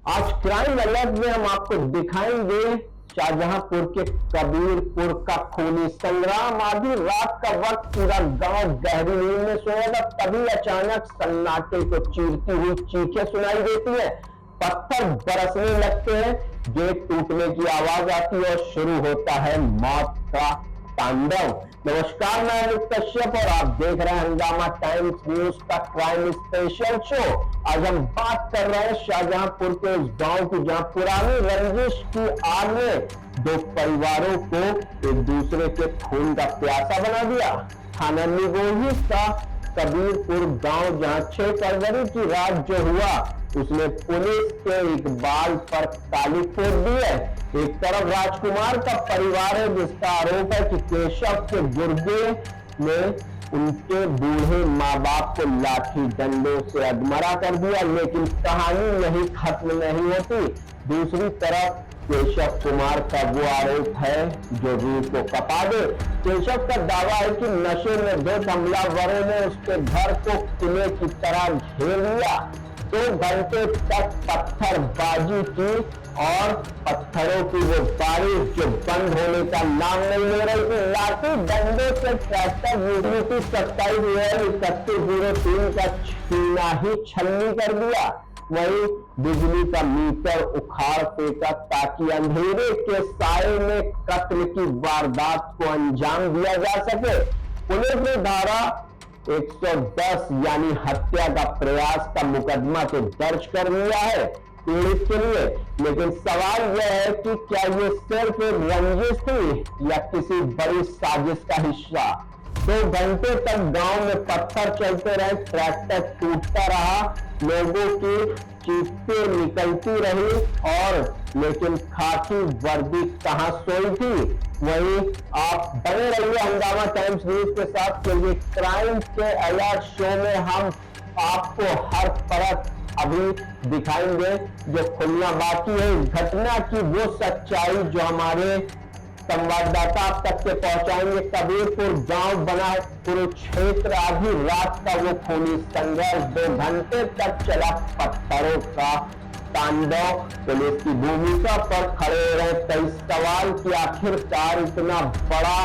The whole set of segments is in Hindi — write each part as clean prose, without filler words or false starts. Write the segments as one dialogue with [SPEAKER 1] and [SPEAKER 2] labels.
[SPEAKER 1] आज क्राइम अलर्ट में हम आपको दिखाएंगे शाहजहांपुर के कबीरपुर का खूनी संग्राम। आधी रात का वक्त पूरा गांव गहरी नींद में सोया था, तभी अचानक सन्नाटे को चीरती हुई चीखें सुनाई देती हैं, पत्थर बरसने लगते हैं, गेट टूटने की आवाज आती है और शुरू होता है मौत का तांडव। नमस्कार, मैं अमित कश्यप और आप देख रहे हैं हंगामा टाइम्स न्यूज का क्राइम स्पेशल शो। आज हम बात कर रहे हैं शाहजहांपुर के उस गांव की जहां पुरानी रंजिश की आग ने दो परिवारों को एक दूसरे के खून का प्यासा बना दिया। थाना निगोही का कबीरपुर गांव, जहां 6 फरवरी की रात जो हुआ उसने पुलिस के इकबाल पर ताली फोड़ दी है। एक तरफ राजकुमार का परिवार है जिसका आरोप है कि केशव के गुर्गे ने उनके बूढ़े माँ बाप को लाठी डंडों से अधमरा कर दिया, लेकिन कहानी यही खत्म नहीं होती। दूसरी तरफ केशव कुमार का वो आरोप है जो रूह को कपा दे। केशव का दावा है कि नशे में 2 हमलावरों ने उसके घर को किले की तरह घेर लिया। 2 घंटे तक पत्थरबाजी की और पत्थरों की वो बारिश जो बंद होने का नाम नहीं ले रही थी। लाठी डंडों से ट्रैक्टर यूनिटी 27/31/03 का छीना ही छन्नी कर दिया। वही बिजली का मीटर उखाड़ फेंका ताकि अंधेरे के साए में कत्ल की वारदात को अंजाम दिया जा सके। पुलिस ने धारा 110 यानी हत्या का प्रयास का मुकदमा तो दर्ज कर लिया है पीड़ित के लिए, लेकिन सवाल यह है कि क्या ये सिर्फ एक रंजिश थी या किसी बड़ी साजिश का हिस्सा। 2 घंटे तक गांव में पत्थर चलते रहे, ट्रैक्टर टूटता रहा, लोगों की चीखें निकलती रही और लेकिन खाकी वर्दी कहां सोई थी। वहीं आप बने रहिए हंगामा टाइम्स न्यूज के साथ, क्योंकि क्राइम के अलर्ट शो में हम आपको हर परत अभी दिखाएंगे जो खुलना बाकी है। इस घटना की वो सच्चाई जो हमारे संवाददाता आप तक के पहुंचाएंगे। कबीरपुर गांव बना कुरुक्षेत्र, आधी रात का वो खूनी संघर्ष, 2 घंटे तक चला पत्थरों का तांडव। पुलिस की भूमिका पर खड़े रहे कई सवाल कि आखिरकार इतना बड़ा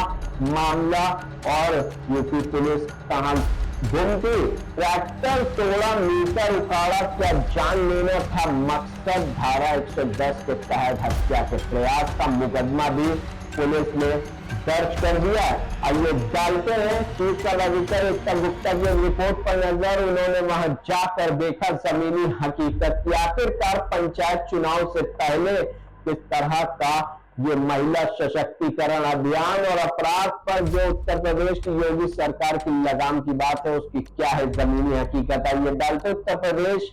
[SPEAKER 1] मामला और यूपी पुलिस कहां गुम थी। ट्रैक्टर तोड़ा, मीटर उखाड़ा, क्या जान लेना था मकसद। धारा 110 के तहत हत्या के प्रयास का मुकदमा भी पुलिस ने दर्ज कर दिया। आइए डालते हैं चीफ सब ऑफिसर एकता गुप्ता की रिपोर्ट पर नजर। उन्होंने वहां जाकर देखा जमीनी हकीकत की आखिरकार पंचायत चुनाव से पहले किस तरह का ये महिला सशक्तिकरण अभियान और अपराध पर जो उत्तर प्रदेश की योगी सरकार की लगाम की बात है उसकी क्या है जमीनी हकीकत। आइए डालते उत्तर प्रदेश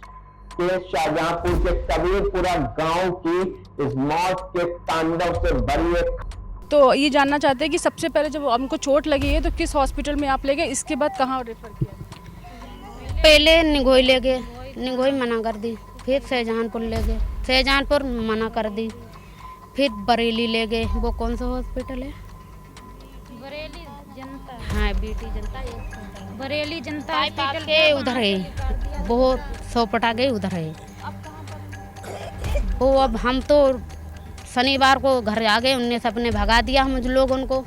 [SPEAKER 1] के शाहजहांपुर के कबीरपुरा गांव की इस मौत के तांडव से भरी एक।
[SPEAKER 2] तो ये जानना चाहते हैं कि सबसे पहले जब हमको चोट लगी है तो किस हॉस्पिटल में आप ले गए, इसके बाद कहाँ रेफर किया?
[SPEAKER 3] पहले निगोई ले गए, निगोई मना कर दी, फिर शाहजहांपुर ले गए, शाहजहांपुर मना कर दी, फिर बरेली ले गए। वो कौन सा हॉस्पिटल है?
[SPEAKER 4] बरेली जनता।
[SPEAKER 3] हाँ, बीटी जनता,
[SPEAKER 4] बरेली जनता
[SPEAKER 3] के उधर है, वो 100 पटा गए उधर है वो। अब हम तो शनिवार को घर आ गए, उनने सबने भगा दिया हम लोग उनको।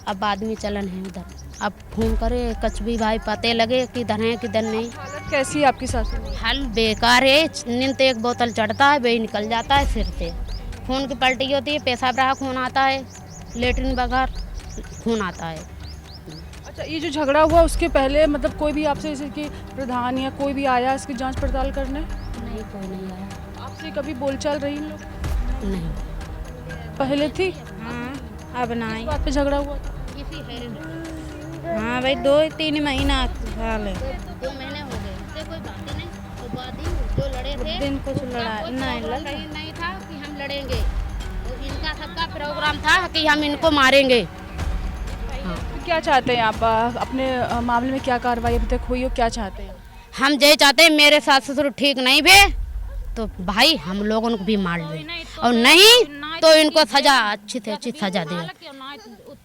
[SPEAKER 3] अब आदमी चलन है उधर, अब फोन करे कच भी भाई पते लगे किधर है किधर नहीं।
[SPEAKER 2] हालत कैसी है आपकी सासू की?
[SPEAKER 3] हाल बेकार है, नींद एक बोतल चढ़ता है, वही निकल जाता है सिर से। खून की पलटी होती है, पेशाब रहा खून आता है, लेटरिन बगैर खून आता है।
[SPEAKER 2] अच्छा, ये जो झगड़ा हुआ उसके पहले मतलब कोई भी आपसे जैसे कि प्रधान या कोई भी आया इसकी जांच पड़ताल करने?
[SPEAKER 3] नहीं, कोई नहीं आया।
[SPEAKER 2] आपसे कभी बोलचाल रही इन लोग?
[SPEAKER 3] नहीं।
[SPEAKER 2] पहले थी?
[SPEAKER 4] हाँ, अब नहीं।
[SPEAKER 2] बात पे झगड़ा हुआ था?
[SPEAKER 4] हाँ भाई, 2-3 महीना साल है।
[SPEAKER 3] 2 महीने हो गए, कोई बात नहीं। तो बात ही जो लड़े थे
[SPEAKER 4] दिन कुछ लड़ा
[SPEAKER 3] नहीं था कि हम लड़ेंगे, तो इनका सबका प्रोग्राम था कि हम इनको मारेंगे।
[SPEAKER 2] तो क्या चाहते हैं आप? अपने मामले में क्या कार्रवाई अभी तक हुई हो, क्या चाहते हैं?
[SPEAKER 3] हम यही चाहते हैं मेरे सास ससुर ठीक नहीं थे तो भाई हम लोगों को भी मार दे, और नहीं तो इनको सजा अच्छी से अच्छी सजा दे,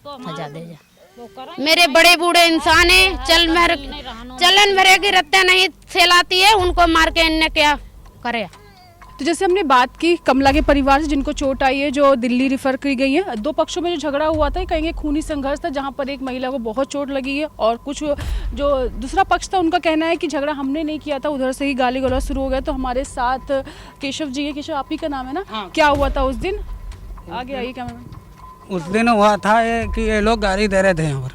[SPEAKER 3] सजा दे। मेरे बड़े बूढ़े इंसान है, चलन मेरे की रत्ते नहीं सेलाती है, उनको मार के इनने क्या करे।
[SPEAKER 2] तो जैसे हमने बात की कमला के परिवार से जिनको चोट आई है, जो दिल्ली रेफर की गई है। दो पक्षों में जो झगड़ा हुआ था, कहेंगे खूनी संघर्ष था, जहां पर एक महिला को बहुत चोट लगी है और कुछ जो दूसरा पक्ष था उनका कहना है कि झगड़ा हमने नहीं किया था, उधर से ही गाली गलौज शुरू हो गया। तो हमारे साथ केशव जी है। केशव, आप ही का नाम है ना?
[SPEAKER 5] हाँ।
[SPEAKER 2] क्या हुआ था उस दिन? आगे आइए क्या
[SPEAKER 5] उस दिन हुआ था ये कि ये लोग गाली दे रहे थे यहाँ पर,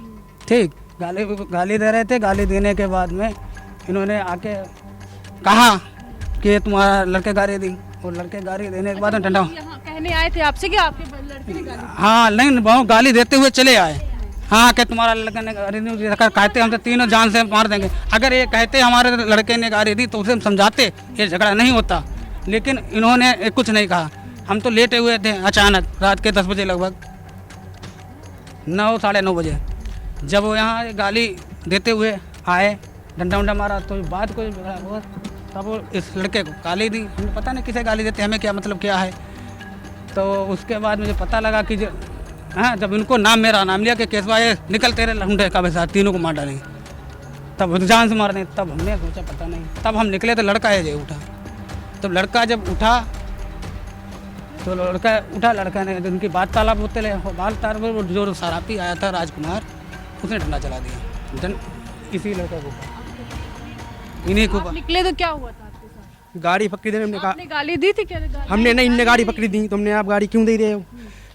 [SPEAKER 5] ठीक, गाली दे रहे थे। गाली देने के बाद में इन्होंने आके कहा कि ये तुम्हारा लड़के गाली दी, और लड़के गाली देने के बाद में डंडा,
[SPEAKER 2] यहाँ कहने आए थे आपसे कि आपके लड़के ने गाली?
[SPEAKER 5] हाँ नहीं, बहुत गाली देते हुए चले आए। हाँ कि तुम्हारा लड़के ने गाली दी, कहते हम तो तीनों जान से मार देंगे। अगर ये कहते हमारे लड़के ने गाली दी तो उसे हम समझाते, ये झगड़ा नहीं होता, लेकिन इन्होंने कुछ नहीं कहा। हम तो लेटे हुए थे, अचानक रात के 10 बजे लगभग 9 साढ़े 9 बजे जब वो यहाँ गाली देते हुए आए, डंडा उंडा मारा, तो बात कोई बिगड़ा हुआ, तब वो इस लड़के को गाली दी। हमें पता नहीं किसे गाली देते, हमें क्या मतलब क्या है। तो उसके बाद मुझे पता लगा कि हाँ, जब इनको मेरा नाम लिया कि केसवा ये निकल तेरे लहुंडे का वैसा, तीनों को मार डालेंगे, तब जान से मार दें। तब हमने सोचा पता नहीं, तब हम निकले तो लड़का ये उठा। तब लड़का जब उठा तो लड़का ने उनकी बात तालाब होते ले बाल जो शराबी आया था राजकुमार, उसने डंडा चला दिया इसी लड़के को, इन्हीं को।
[SPEAKER 2] आप निकले तो क्या हुआ था आपके साथ?
[SPEAKER 6] गाड़ी पकड़ी दे, हमने कहा
[SPEAKER 2] आपने गाली दी थी क्या?
[SPEAKER 6] हमने नहीं, इनने गाड़ी पकड़ी दी। तुमने आप गाड़ी क्यों दे रहे हो?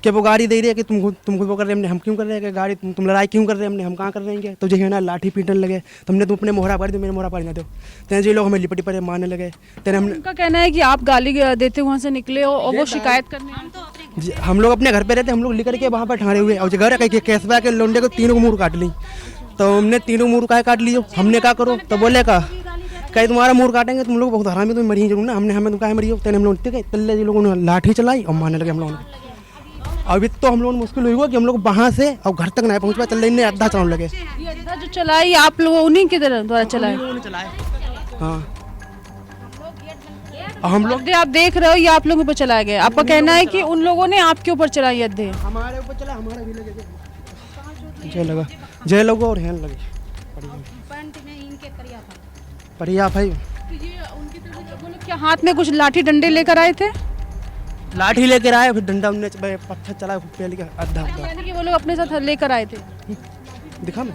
[SPEAKER 6] कि वो गाड़ी दे रही है कि तुम वो कर रहे हैं, हमने हम क्यों कर रहे हैं कि गाड़ी तुम लड़ाई क्यों कर रहे हैं, हमने हम कहाँ कर रहे हैं। तो जो है ना लाठी पीटने लगे, तुमने तुम अपने मोहरा पाड़ी दो, मेरे मोहरा पाड़ी ना दो, तेने जो लोग हमें लिपटी पड़े मारने लगे। तेने हमने
[SPEAKER 2] उनका कहना है कि आप गाली देते वहाँ से निकले हो और वो शिकायत करने आए।
[SPEAKER 6] हम लोग अपने घर पे रहते, हम लोग लिख के वहाँ पर ठहरे हुए, और घर है कैसबा के लोंडे को तीनों को मुँह काट ली। तो हमने तीनों मुँह का काट लियो, हमने क्या करो? तो बोले का कहीं तुम्हारा मुँह काटेंगे, तुम लोग बहुत हरामी, तुम मरी जरूर ना, हमें तुम कहा मरी हो। तेने हम लोग पहले लोगों ने लाठी चलाई और मारने लगे हम लोगों ने। अभी तो हम लोग मुश्किल हुई कि हम लोग वहाँ से और घर तक नहीं पहुँच पाए, चल रही अद्धा चलाने लगे।
[SPEAKER 2] ये अद्धा जो चलाई आप लोग उन्हीं के द्वारा चलाए?
[SPEAKER 6] हाँ, और हम लोग
[SPEAKER 2] आप देख रहे हो ये आप लोगों पर चलाए गए। आपका कहना है कि उन लोगों ने आपके ऊपर चलाई अद्धे?
[SPEAKER 6] हमारे ऊपर चला, हमारा भी लगे, जय लगा और हैन लगे परिया भाई।
[SPEAKER 2] क्या हाथ में कुछ लाठी डंडे लेकर आए थे?
[SPEAKER 6] लाठी लेकर आए, फिर डंडा उन्हें पत्थर चला पहले का आधा
[SPEAKER 2] यानी कि वो लोग अपने साथ लेकर आए थे?
[SPEAKER 6] दिखा मैं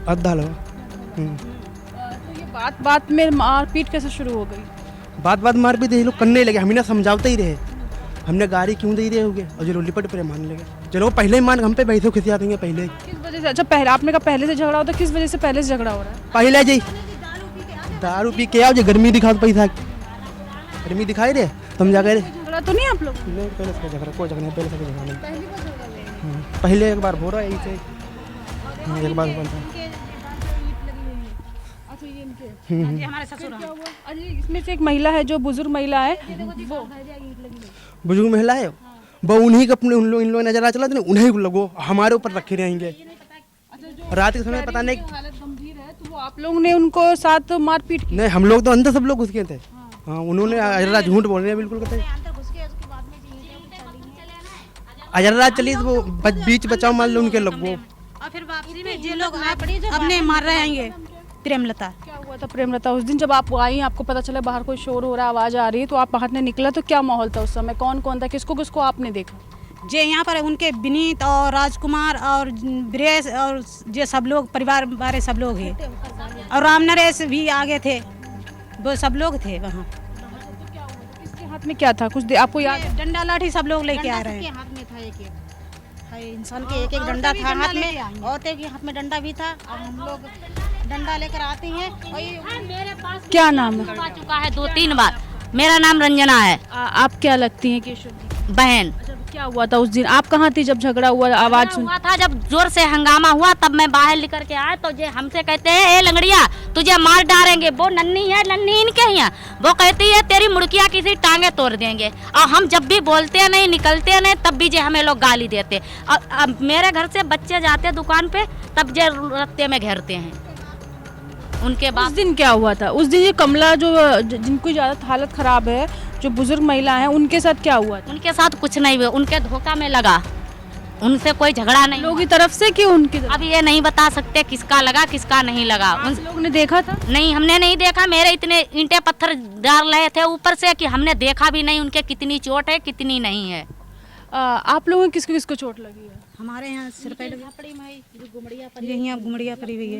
[SPEAKER 6] आधा लगा।
[SPEAKER 2] तो ये बात में मारपीट कैसे शुरू हो गई?
[SPEAKER 6] बात मारपीट ये लोग करने लगे, हमें ना समझाते ही रहे, हमने गाड़ी क्यों दे रहे होगे, और जो लिपट पर मारने लगे। चलो पहले ही मान हम पे बैठे खिसिया देंगे पहले।
[SPEAKER 2] किस वजह से? अच्छा, पहले आपने कहा पहले से झगड़ा होता, किस वजह से पहले से झगड़ा हो रहा है?
[SPEAKER 6] पहले जी दारू पी के आओ, जो गर्मी दिखा तो पैसा गर्मी दिखाई दे, तुम जा गए
[SPEAKER 2] झगड़ा तो नहीं आप लोग?
[SPEAKER 6] नहीं, पहले से झगड़ा कोई झगड़ा नहीं, पहले से झगड़ा नहीं। पहले एक बार हो रहा है यही से, एक बार हुआ था।
[SPEAKER 2] अच्छा, ये इनके हमारे ससुर क्या हुआ? अरे इसमें से एक महिला है जो बुजुर्ग महिला है, वो
[SPEAKER 6] बुजुर्ग महिला है, वो उन्हीं के अपने इन लोग नजर आ चला तो उन्हीं को लगो, हमारे ऊपर रखे रहेंगे। रात के समय पता नहीं
[SPEAKER 2] हालत गंभीर है, तो वो आप लोगों ने उनको साथ मारपीट की?
[SPEAKER 6] नहीं, हम लोग तो अंदर सब लोग घुस गए थे। हाँ, उन्होंने अजरा झूठ बोल रहे हैं बिल्कुल कहते। अजरा चली तो वो बीच बचाओ मान लो उनके लगो,
[SPEAKER 4] और फिर वापसी में जे लोग अपने मार रहे आएंगे। प्रेमलता,
[SPEAKER 2] क्या हुआ था प्रेमलता? उस दिन जब आप आई, आपको पता चला बाहर कोई शोर हो रहा है, आवाज आ रही है, तो आप बाहर ने निकला, तो क्या माहौल था उस समय? कौन कौन था, किसको किसको आपने देखा?
[SPEAKER 4] जे यहाँ पर उनके विनीत और राजकुमार और ब्रेस और जे सब लोग परिवार वाले सब लोग हैं, और राम नरेश भी आगे थे, वो सब लोग थे वहाँ।
[SPEAKER 2] किसके हाथ में क्या था, कुछ आपको याद?
[SPEAKER 4] डंडा लाठी सब लोग लेके आ रहे हैं।
[SPEAKER 7] हाथ में था एक इंसान के एक डंडा था हाथ में, औरतें के हाथ में डंडा भी था, और हम लोग डंडा लेकर आते हैं। और ये
[SPEAKER 3] मेरे पास
[SPEAKER 2] क्या नाम है?
[SPEAKER 3] आ चुका है 2-3 बार। मेरा नाम रंजना है।
[SPEAKER 2] आप क्या लगती हैं केशव जी?
[SPEAKER 3] बहन।
[SPEAKER 2] अच्छा, क्या हुआ था उस दिन? आप कहाँ थी जब झगड़ा हुआ? आवाज सुन
[SPEAKER 3] हुआ था जब जोर से हंगामा हुआ, तब मैं बाहर लेकर के आया, तो जे हमसे कहते हैं ए लंगड़िया तुझे मार डालेंगे। वो नन्ही है, नन्ही इनके ही है, वो कहती है तेरी मुड़कियाँ किसी टांगे तोड़ देंगे। और हम जब भी बोलते नहीं, निकलते नहीं, तब भी जे हमें लोग गाली देते। और मेरे घर से बच्चे जाते दुकान पे, तब जे रस्ते में घेरते हैं। उनके
[SPEAKER 2] उस
[SPEAKER 3] बाद
[SPEAKER 2] दिन क्या हुआ था? उस दिन ये कमला जो जिनको ज़्यादा हालत खराब है, जो बुजुर्ग महिला है, उनके साथ क्या हुआ था?
[SPEAKER 3] उनके साथ कुछ नहीं हुआ, उनके धोखा में लगा। उनसे कोई झगड़ा नहीं।
[SPEAKER 2] लोगों की तरफ से कि उनकी तरफ?
[SPEAKER 3] अब ये नहीं बता सकते किसका लगा किसका नहीं लगा। उन
[SPEAKER 2] लोग ने देखा था?
[SPEAKER 3] नहीं, हमने नहीं देखा। मेरे इतने ईंटें पत्थर डाल रहे थे ऊपर से कि हमने देखा भी नहीं उनके कितनी चोट है कितनी नहीं है।
[SPEAKER 2] आप लोगों किसको किसको चोट लगी है?
[SPEAKER 4] हमारे यहाँ सिर पे यही अब गुमड़िया पड़ी हुई है।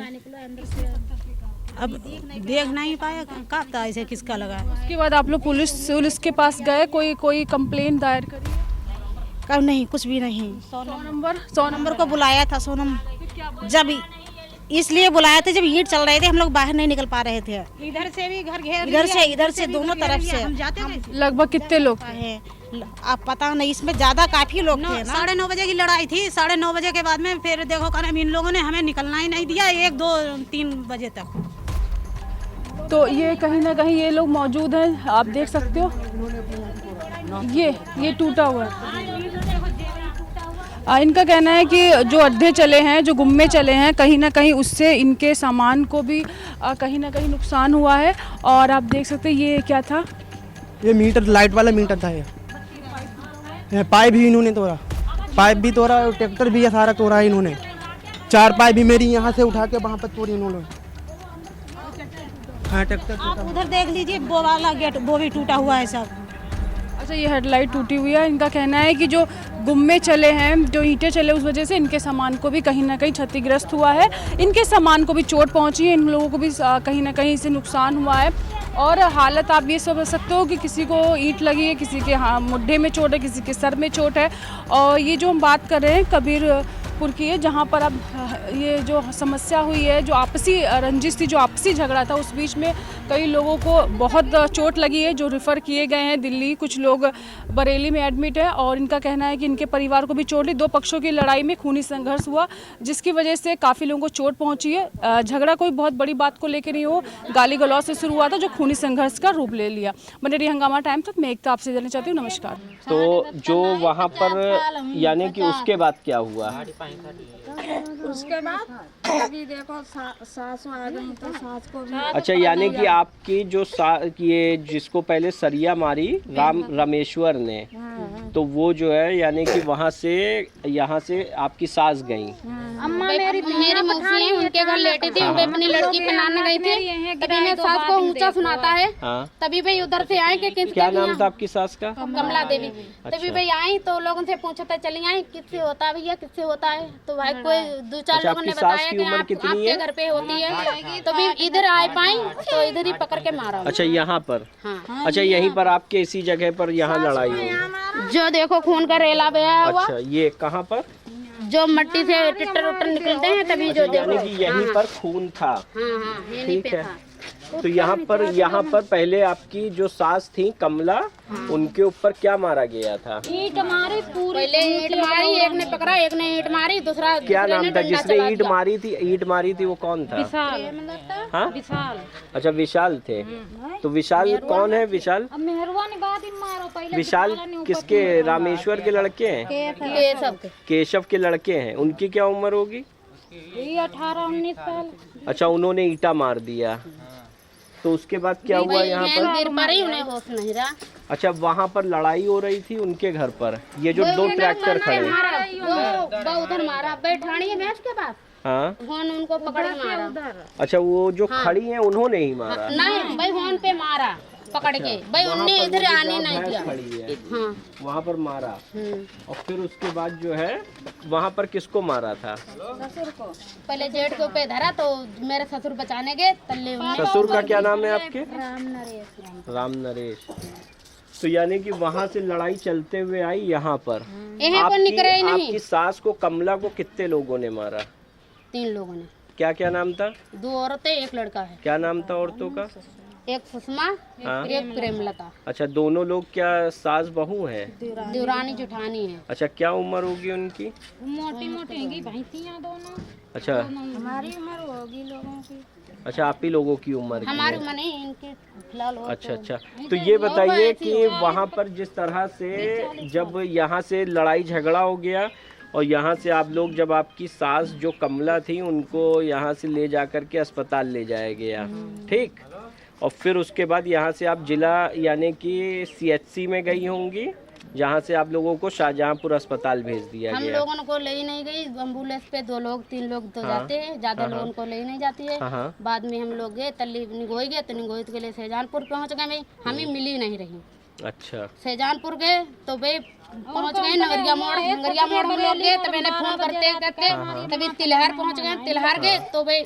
[SPEAKER 4] अब देख नहीं पाया कब था ऐसे किसका लगा है।
[SPEAKER 2] उसके बाद आप लोग पुलिस के पास गए? कोई कंप्लेंट दायर करी?
[SPEAKER 4] कब नहीं, कुछ भी नहीं।
[SPEAKER 2] 100
[SPEAKER 4] नंबर को बुलाया था सोनम, जब इसलिए बुलाया था जब ईंट चल रहे थे, हम लोग बाहर नहीं निकल पा रहे थे। इधर से भी घर घेर, इधर से दोनों तरफ से हम जाते थे।
[SPEAKER 2] लगभग कितने लोग
[SPEAKER 4] हैं आप पता नहीं, इसमें ज्यादा काफी लोग थे। 9:30 बजे की लड़ाई थी। 9:30 बजे के बाद में फिर देखो कहना इन लोगों ने हमें निकलना ही नहीं दिया 1, 2, 3 बजे तक।
[SPEAKER 2] तो ये कहीं ना कहीं ये लोग मौजूद हैं, आप देख सकते हो। ये टूटा हुआ है। इनका कहना है कि जो अड्ढे चले हैं, जो गुम्मे चले हैं, कहीं ना कहीं उससे इनके सामान को भी कहीं ना कहीं नुकसान हुआ है। और आप देख सकते हैं ये क्या था?
[SPEAKER 6] ये मीटर, लाइट वाला मीटर था। ये पाइप भी इन्होंने तोड़ा, पाइप भी तोड़ा, ट्रैक्टर भी ये सारा तोड़ा है इन्होंने। 4 पाइप भी मेरी यहाँ से उठा के वहाँ पर तोड़ी इन्होंने। हाँ, ट्रैक्टर
[SPEAKER 4] आप उधर देख लीजिए, वो वाला गेट वो भी टूटा हुआ है सब।
[SPEAKER 2] अच्छा, ये हेडलाइट टूटी हुई है। इनका कहना है कि जो गुम्मे चले हैं, जो ईंटें चले, उस वजह से इनके सामान को भी कहीं ना कहीं क्षतिग्रस्त हुआ है। इनके सामान को भी चोट पहुंची है, इन लोगों को भी कहीं ना कहीं से नुकसान हुआ है। और हालत आप ये समझ सकते हो कि किसी को ईंट लगी है, किसी के मुड्ढे में चोट है, किसी के सर में चोट है। और ये जो हम बात कर रहे हैं कबीरपुर की है, जहाँ पर अब ये जो समस्या हुई है, जो आपसी रंजिश थी, जो आपसी झगड़ा था, उस बीच में कई लोगों को बहुत चोट लगी है, जो रेफ़र किए गए हैं दिल्ली। कुछ लोग बरेली में एडमिट है और इनका कहना है कि इनके परिवार को भी चोट लगी। 2 पक्षों की लड़ाई में खूनी संघर्ष हुआ, जिसकी वजह से काफ़ी लोगों को चोट पहुंची है। झगड़ा कोई बहुत बड़ी बात को लेकर नहीं हो, गाली गलौज से शुरू हुआ था, जो खूनी संघर्ष का रूप ले लिया। बने रही हंगामा टाइम तक। मैं एकता आपसे जानना चाहती हूँ। नमस्कार।
[SPEAKER 1] तो जो वहाँ पर यानी कि उसके बाद क्या हुआ?
[SPEAKER 8] उसके बाद अभी देखो सास आ गई तो सास को भी।
[SPEAKER 1] अच्छा, यानी कि आपकी जो ये जिसको पहले सरिया मारी रामेश्वर ने, तो वो जो है यानी कि वहाँ से यहाँ से आपकी सास गई।
[SPEAKER 8] अम्मा मेरी मौसी है, उनके घर लेटी थी, वे अपनी लड़की पहनाने गई थी। तभी मैं सास को ऊंचा सुनाता है।
[SPEAKER 1] हाँ।
[SPEAKER 8] तभी भाई उधर से आए कि
[SPEAKER 1] क्या नाम था आपकी सास का?
[SPEAKER 8] कमला देवी। तभी भाई आई तो लोगों से पूछा, चली आई किससे होता है भैया, किससे होता है? तो भाई कोई 2-4 लोगों ने बताया कि आपके घर पे होती है। तो भी इधर आ पाई तो इधर ही पकड़ के मारा।
[SPEAKER 1] अच्छा, यहाँ पर?
[SPEAKER 8] हाँ।
[SPEAKER 1] अच्छा, यहीं पर आपके इसी जगह पर यहाँ लड़ाई हुई?
[SPEAKER 8] जो देखो खून का रेला बहा हुआ।
[SPEAKER 1] अच्छा, ये कहाँ पर?
[SPEAKER 8] जो मट्टी से टिट्टर उट्टर निकलते हैं तभी जो देखो।
[SPEAKER 1] यानी कि यहीं पर खून था।
[SPEAKER 8] हाँ, यहीं
[SPEAKER 1] ठीक
[SPEAKER 8] पे
[SPEAKER 1] है।
[SPEAKER 8] था।
[SPEAKER 1] तो यहाँ पर पहले आपकी जो सास थी कमला, उनके ऊपर क्या मारा गया था?
[SPEAKER 8] ईंट मारी पूरी। पहले ईंट मारी, एक ने पकड़ा, एक ने ईंट मारी, दूसरा
[SPEAKER 1] क्या नाम था जिसने ईंट मारी थी वो कौन था? हाँ?
[SPEAKER 8] विशाल।
[SPEAKER 1] अच्छा, विशाल थे। तो विशाल कौन है? विशाल
[SPEAKER 8] अब मेहरबानी बात ही मारो पहले।
[SPEAKER 1] विशाल किसके? रामेश्वर के लड़के हैं? केशव के लड़के हैं। उनकी क्या उम्र होगी?
[SPEAKER 8] 18-19 साल।
[SPEAKER 1] अच्छा, उन्होंने ईंटा मार दिया। तो उसके बाद क्या हुआ यहाँ पर?
[SPEAKER 8] उन्हें होश नहीं रहा।
[SPEAKER 1] अच्छा, वहाँ पर लड़ाई हो रही थी उनके घर पर। ये जो 2 ट्रैक्टर खड़े हैं,
[SPEAKER 8] वो उधर मारा, बैठानी है भैंस के पास।
[SPEAKER 1] हाँ,
[SPEAKER 8] उनको पकड़ के मारा।
[SPEAKER 1] अच्छा, वो जो खड़ी हैं उन्होंने ही मारा?
[SPEAKER 8] नहीं भाई, फोन पे मारा पकड़ के। भाई उन्हें इधर आने नहीं दिया।
[SPEAKER 1] खड़ी है,
[SPEAKER 8] हाँ।
[SPEAKER 1] वहाँ पर मारा। और फिर उसके बाद जो है वहाँ पर किसको मारा था?
[SPEAKER 8] ससुर को। पहले जेठ को पे धरा तो मेरे ससुर बचाने गए तल्ले।
[SPEAKER 1] ससुर का क्या नाम है आपके?
[SPEAKER 8] राम नरेश।
[SPEAKER 1] राम नरेश। तो यानी कि वहाँ से लड़ाई चलते हुए आई यहाँ पर। आपकी सास को, कमला को कितने लोगों ने मारा?
[SPEAKER 8] 3 लोगों ने।
[SPEAKER 1] क्या क्या नाम था?
[SPEAKER 8] 2 औरतें, 1 लड़का है।
[SPEAKER 1] क्या नाम था औरतों का?
[SPEAKER 8] एक सुषमा,
[SPEAKER 1] हाँ?
[SPEAKER 8] एक प्रेमलता।
[SPEAKER 1] अच्छा, दोनों लोग क्या सास बहू हैं?
[SPEAKER 8] देवरानी जुठानी है।
[SPEAKER 1] अच्छा, क्या उम्र होगी उनकी?
[SPEAKER 8] मोटी मोटी होंगी भैंसियाँ दोनों।
[SPEAKER 1] अच्छा,
[SPEAKER 8] हमारी उम्र होगी लोगों की।
[SPEAKER 1] अच्छा, आप ही लोगों की उम्र की
[SPEAKER 8] हमारी
[SPEAKER 1] है।
[SPEAKER 8] उम्र नहीं, इनकी फिलहाल।
[SPEAKER 1] अच्छा अच्छा। तो ये बताइए कि वहाँ पर जिस तरह से जब यहाँ से लड़ाई झगड़ा हो गया और यहाँ से आप लोग, जब आपकी सास जो कमला थी उनको यहाँ से ले जा कर के अस्पताल ले जाया गया, ठीक, और फिर उसके बाद यहाँ से आप जिला यानी कि CHC में गई होंगी, जहाँ से आप लोगों को शाहजहांपुर अस्पताल भेज दिया
[SPEAKER 3] हम
[SPEAKER 1] गया।
[SPEAKER 3] लोगों को ले ही नहीं गई एम्बुलेंस पे 2 लोग 3 लोग तो जाते हैं, ज्यादा लोगों को ले ही नहीं जाती है। बाद में हम लोग गए तल्ली निगोई गए तो निगोई के लिए शाहजहांपुर पहुंच गए भाई, हमें मिली नहीं रही।
[SPEAKER 1] अच्छा,
[SPEAKER 3] शाहजहांपुर गए तो भाई पहुंच गए नगरिया मोड़ हम लोग गए तो मैंने फोन करते तभी तिलहार पहुंच गए। तिलहार गए तो भाई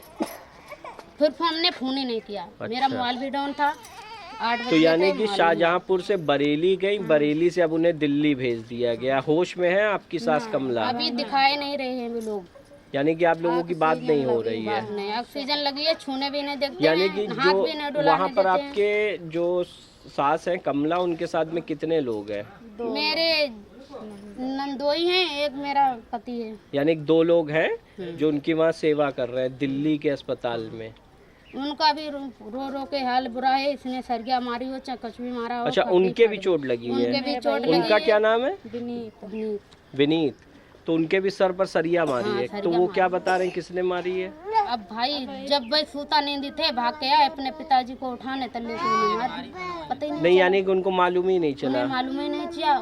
[SPEAKER 3] फिर हमने फोन ही नहीं किया, मेरा मोबाइल भी डाउन था। 8 बजे
[SPEAKER 1] तो यानी कि शाहजहांपुर से बरेली गई, बरेली से अब उन्हें दिल्ली भेज दिया गया। होश में है आपकी सास कमला?
[SPEAKER 3] अभी दिखाई नहीं रहे हैं वो लोग,
[SPEAKER 1] यानी कि आप लोगों की बात नहीं हो रही है।
[SPEAKER 3] नहीं ऑक्सीजन लगी है, छूने भी नहीं देखते
[SPEAKER 1] यानी कि
[SPEAKER 3] हाथ भी नहीं
[SPEAKER 1] जो
[SPEAKER 3] डुलाने
[SPEAKER 1] वहाँ पर
[SPEAKER 3] देते हैं।
[SPEAKER 1] आपके जो सास हैं कमला, उनके साथ में कितने लोग हैं?
[SPEAKER 3] मेरे नंदोई हैं, एक मेरा पति है।
[SPEAKER 1] यानी कि 2 लोग हैं जो उनकी वहाँ सेवा कर रहे हैं दिल्ली के अस्पताल में।
[SPEAKER 3] उनका भी रो के हाल बुरा है, इसने सरगिया मारी हो चाहे कुछ भी मारा हो।
[SPEAKER 1] अच्छा, उनके भी चोट लगी है?
[SPEAKER 3] उनके भी चोट लगी
[SPEAKER 1] उनका
[SPEAKER 3] है।
[SPEAKER 1] क्या नाम है?
[SPEAKER 3] विनीत।
[SPEAKER 1] विनीत। तो उनके भी सर पर सरिया मारी है। तो वो क्या बता रहे हैं किसने मारी है?
[SPEAKER 3] अब भाई जब भाई सूता नींदी थे भाग के आए अपने पिताजी को उठाने तल्ले से मार दी। पता ही
[SPEAKER 1] नहीं, यानी कि उनको मालूम ही नहीं चला।
[SPEAKER 3] मालूम ही नहीं किया,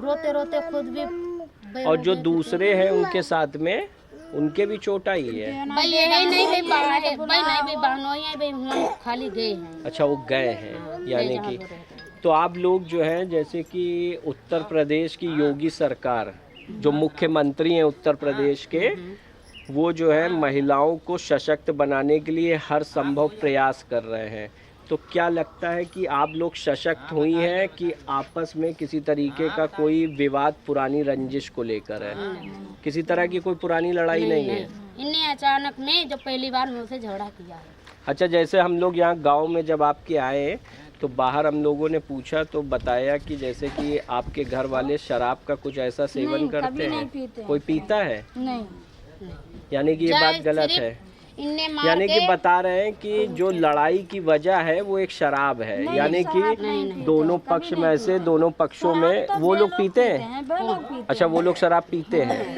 [SPEAKER 3] रोते रोते खुद भी।
[SPEAKER 1] और जो दूसरे हैं उनके साथ में उनके भी चोट आई है?
[SPEAKER 3] भाई यही नहीं भाई बाहर है, भाई नहीं भाई बहनोई है भाई, हम खाली गए हैं।
[SPEAKER 1] अच्छा, वो गए हैं यानी कि। तो आप लोग जो हैं जैसे कि उत्तर प्रदेश की योगी सरकार, जो मुख्यमंत्री हैं उत्तर प्रदेश के, वो जो है महिलाओं को सशक्त बनाने के लिए हर संभव प्रयास कर रहे हैं। तो क्या लगता है कि आप लोग सशक्त हुई हैं कि आपस में किसी तरीके का कोई विवाद पुरानी रंजिश को लेकर है? किसी तरह की कोई पुरानी लड़ाई नहीं है?
[SPEAKER 3] इन्हें अचानक में जो पहली बार मुझसे झगड़ा किया है।
[SPEAKER 1] अच्छा, जैसे हम लोग यहाँ गांव में जब आपके आए तो बाहर हम लोगों ने पूछा तो बताया कि जैसे कि आपके घर वाले शराब का कुछ ऐसा सेवन करते हैं? कोई पीता है?
[SPEAKER 3] नहीं।
[SPEAKER 1] यानी कि ये बात गलत है? यानी कि बता रहे हैं कि जो लड़ाई की वजह है वो एक शराब है। यानी कि दोनों पक्ष में से दोनों पक्षों में वो लोग पीते हैं? अच्छा, वो लोग शराब पीते हैं।